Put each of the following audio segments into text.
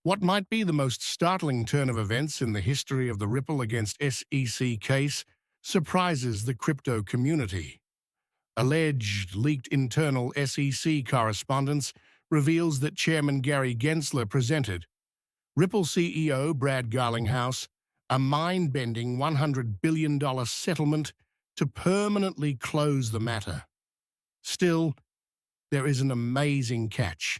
What might be the most startling turn of events in the history of the Ripple against SEC case surprises the crypto community. Alleged leaked internal SEC correspondence reveals that Chairman Gary Gensler presented Ripple CEO Brad Garlinghouse a mind-bending $100 billion settlement to permanently close the matter. Still, there is an amazing catch.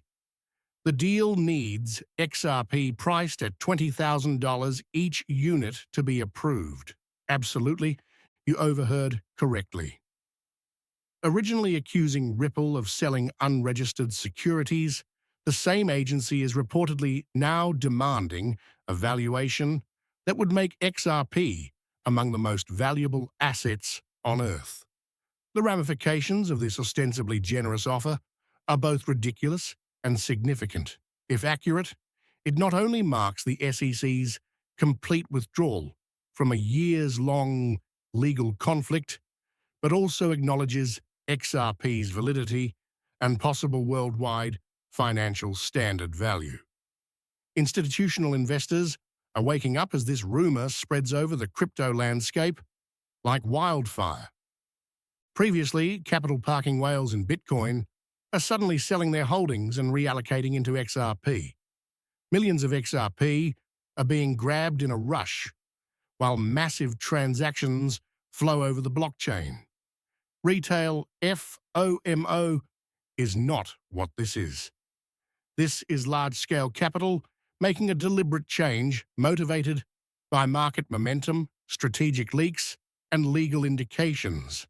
The deal needs XRP priced at $20,000 each unit to be approved. Absolutely, you overheard correctly. Originally accusing Ripple of selling unregistered securities, the same agency is reportedly now demanding a valuation that would make XRP among the most valuable assets on Earth. The ramifications of this ostensibly generous offer are both ridiculous and significant. If accurate, it not only marks the SEC's complete withdrawal from a years-long legal conflict, but also acknowledges XRP's validity and possible worldwide financial standard value. Institutional investors are waking up as this rumor spreads over the crypto landscape like wildfire. Previously, capital parking whales in Bitcoin are suddenly selling their holdings and reallocating into XRP. Millions of XRP are being grabbed in a rush, while massive transactions flow over the blockchain. Retail FOMO is not what this is. This is large-scale capital making a deliberate change motivated by market momentum, strategic leaks, and legal indications.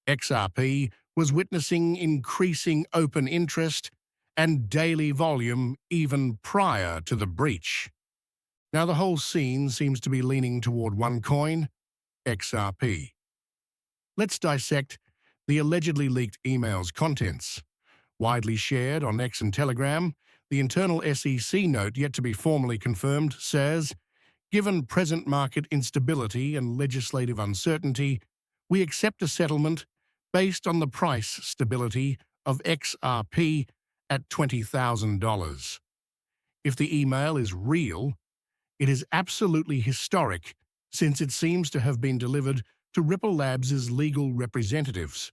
XRP was witnessing increasing open interest and daily volume even prior to the breach. Now the whole scene seems to be leaning toward one coin, XRP. Let's dissect the allegedly leaked email's contents. Widely shared on X and Telegram, the internal SEC note yet to be formally confirmed says, "Given present market instability and legislative uncertainty, we accept a settlement based on the price stability of XRP at $20,000. If the email is real, it is absolutely historic since it seems to have been delivered to Ripple Labs' legal representatives.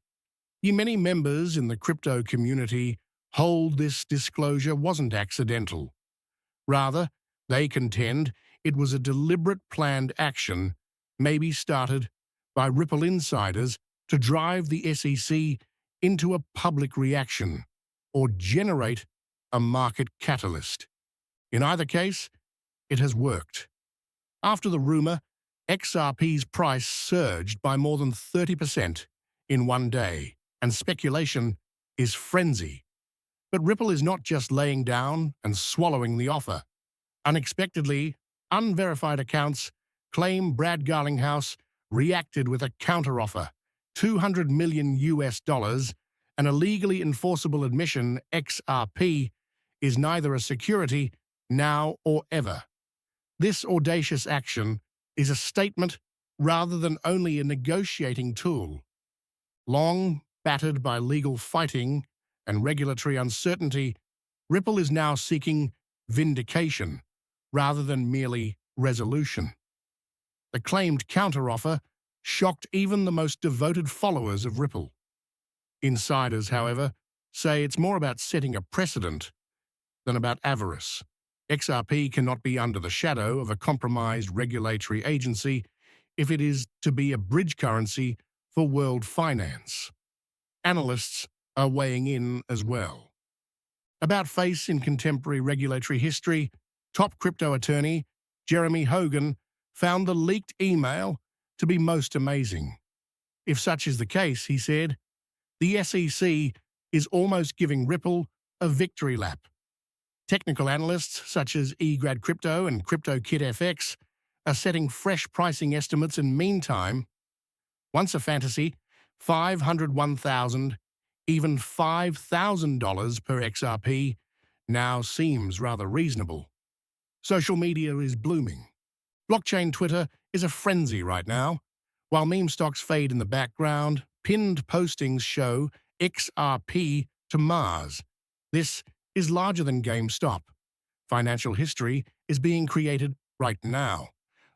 Many members in the crypto community hold this disclosure wasn't accidental. Rather, they contend it was a deliberate planned action, maybe started by Ripple insiders to drive the SEC into a public reaction or generate a market catalyst. In either case, it has worked. After the rumor, XRP's price surged by more than 30% in one day, and speculation is frenzy. But Ripple is not just laying down and swallowing the offer. Unexpectedly, unverified accounts claim Brad Garlinghouse reacted with a counteroffer, $200 million US, and a legally enforceable admission XRP is neither a security now or ever. This audacious action is a statement rather than only a negotiating tool. Long battered by legal fighting and regulatory uncertainty, Ripple is now seeking vindication rather than merely resolution. The claimed counteroffer shocked even the most devoted followers of Ripple. Insiders, however, say it's more about setting a precedent than about avarice. XRP cannot be under the shadow of a compromised regulatory agency if it is to be a bridge currency for world finance. Analysts are weighing in as well. About face in contemporary regulatory history, top crypto attorney Jeremy Hogan found the leaked email to be most amazing. If such is the case, he said, the SEC is almost giving Ripple a victory lap. Technical analysts such as eGrad Crypto and CryptoKitFX are setting fresh pricing estimates and meantime, once a fantasy, $501,000, even $5,000 per XRP now seems rather reasonable. Social media is blooming. Blockchain Twitter is a frenzy right now. While meme stocks fade in the background, pinned postings show XRP to Mars. This is larger than GameStop. financial history is being created right now.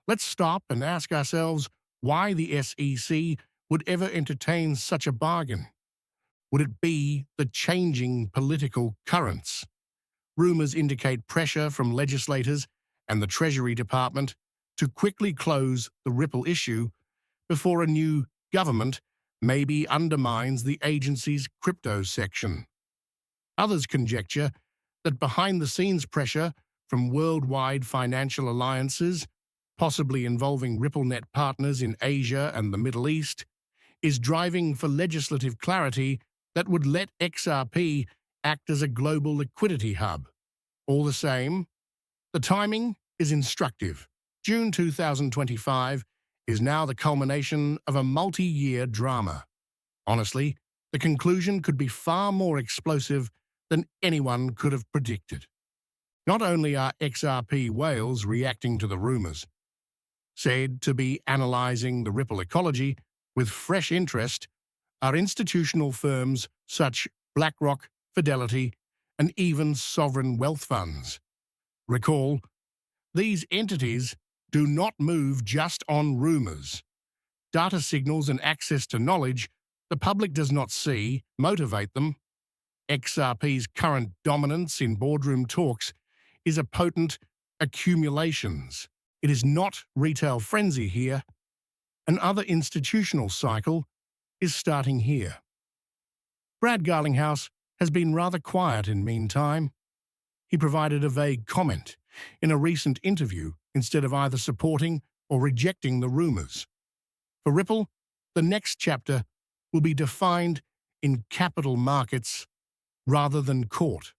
Let's stop and ask ourselves why the SEC would ever entertain such a bargain. Would it be the changing political currents? Rumors indicate pressure from legislators and the Treasury Department to quickly close the Ripple issue before a new government maybe undermines the agency's crypto section. Others conjecture that behind-the-scenes pressure from worldwide financial alliances, possibly involving RippleNet partners in Asia and the Middle East, is driving for legislative clarity that would let XRP act as a global liquidity hub. All the same, the timing is instructive. June 2025 is now the culmination of a multi-year drama. Honestly, the conclusion could be far more explosive than anyone could have predicted. Not only are XRP whales reacting to the rumors, said to be analyzing the Ripple ecology with fresh interest, are institutional firms such BlackRock, Fidelity, and even sovereign wealth funds. Recall, these entities do not move just on rumors. Data signals and access to knowledge the public does not see motivate them. XRP's current dominance in boardroom talks is a potent accumulations. It is not retail frenzy here. Another institutional cycle is starting here. Brad Garlinghouse has been rather quiet in meantime. He provided a vague comment in a recent interview instead of either supporting or rejecting the rumors. For Ripple, the next chapter will be defined in capital markets rather than court.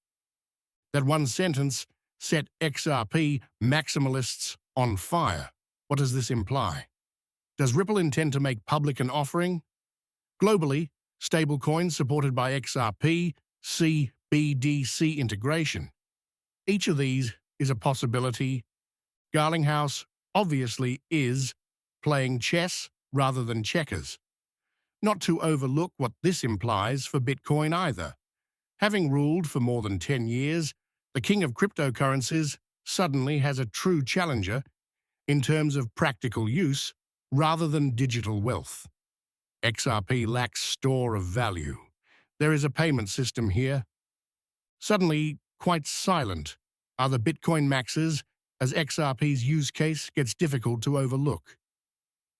That one sentence set XRP maximalists on fire. What does this imply? Does Ripple intend to make public an offering? Globally, stablecoins supported by XRP see BDC integration. Each of these is a possibility. Garlinghouse obviously is playing chess rather than checkers. Not to overlook what this implies for Bitcoin either. Having ruled for more than 10 years, the king of cryptocurrencies suddenly has a true challenger in terms of practical use rather than digital wealth. XRP lacks store of value. There is a payment system here. Suddenly, quite silent are the Bitcoin maxes as XRP's use case gets difficult to overlook.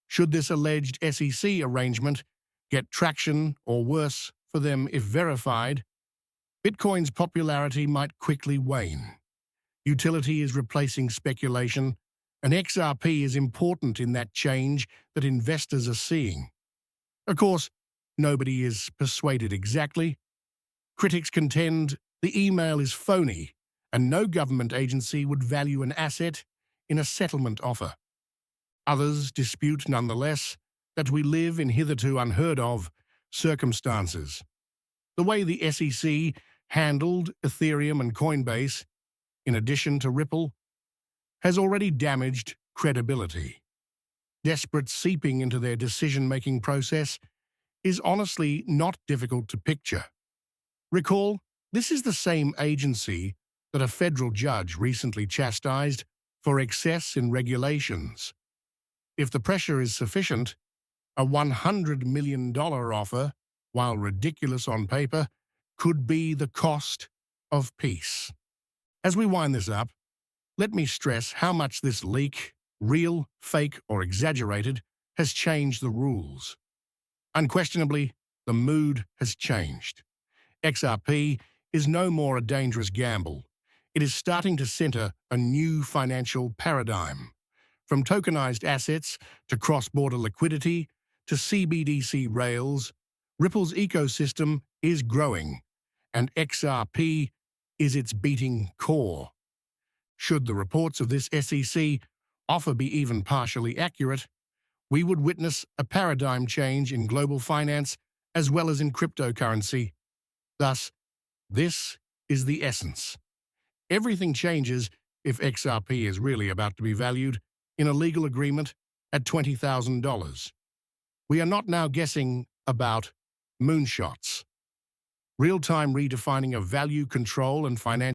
Should this alleged SEC arrangement get traction or worse for them if verified, Bitcoin's popularity might quickly wane. Utility is replacing speculation, and XRP is important in that change that investors are seeing. Of course, nobody is persuaded exactly. Critics contend the email is phony, and no government agency would value an asset in a settlement offer. Others dispute nonetheless that we live in hitherto unheard of circumstances. The way the SEC handled Ethereum and Coinbase, in addition to Ripple, has already damaged credibility. Desperate seeping into their decision-making process is honestly not difficult to picture. Recall, this is the same agency that a federal judge recently chastised for excess in regulations. If the pressure is sufficient, a $100 million offer, while ridiculous on paper, could be the cost of peace. As we wind this up, let me stress how much this leak, real, fake, or exaggerated, has changed the rules. Unquestionably, the mood has changed. XRP is no more a dangerous gamble. It is starting to center a new financial paradigm. From tokenized assets to cross-border liquidity to CBDC rails, Ripple's ecosystem is growing, and XRP is its beating core. Should the reports of this SEC offer be even partially accurate, we would witness a paradigm change in global finance as well as in cryptocurrency. Thus, this is the essence. Everything changes if XRP is really about to be valued in a legal agreement at $20,000. We are not now guessing about moonshots. Real-time redefining of value, control, and financial